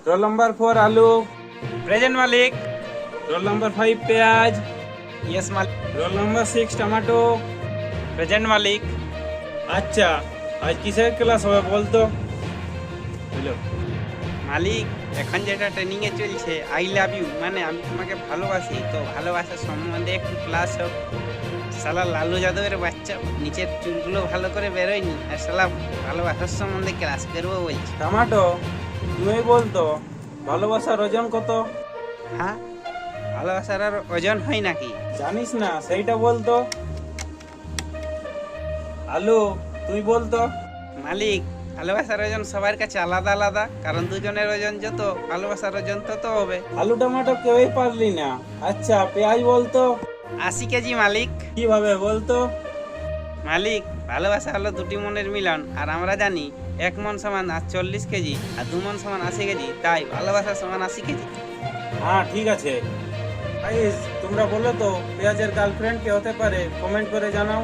Roll number 4 आलू। Present मालिक। Roll number 5 प्याज। यस मालिक। Roll number 6 tomato. प्रेजेंट मालिक। আচ্ছা, আজ কিসের ক্লাস হবে বলতো? হ্যালো। মালিক, এখন যেটা ট্রেনিং এ চলছে আই লাভ ইউ মানে আমি তোমাকে ভালোবাসি, তো ভালোবাসার সম্বন্ধে একটু ক্লাস হোক। শালা লালু যাদবের বাচ্চা নিচের চুলগুলো ভালো করে বেরোয়নি, আর শালা ভালোবাসার সম্বন্ধে ক্লাস করবো বলছে। টমাটো, তুমি বলতো ভালোবাসার ওজন কত? হ্যাঁ, ভালোবাসার আর ওজন হয় নাকি? জানিস না সেইটা বলতো। আলু, তুই বলতো। মালিক, ভালোবাসার ওজন সবার কাছে আলাদা আলাদা, কারণ দুজনের ওজন যত ভালোবাসার ওজন তত হবে। আলু টমাটো কেউই পারলি না। আচ্ছা, পেঁয়াজ বলতো। 80 কেজি মালিক। কিভাবে বলতো? মালিক, ভালোবাসা হলো দুটি মনের মিলন, আর আমরা জানি 1 মন সমান 40 কেজি আর 2 মন সমান 80 কেজি, তাই ভালোবাসা সমান 80 কেজি। হ্যাঁ, ঠিক আছে। গাইস, তোমরা বলো তো পেঁয়াজের গার্লফ্রেন্ড কে হতে পারে? কমেন্ট করে জানাও।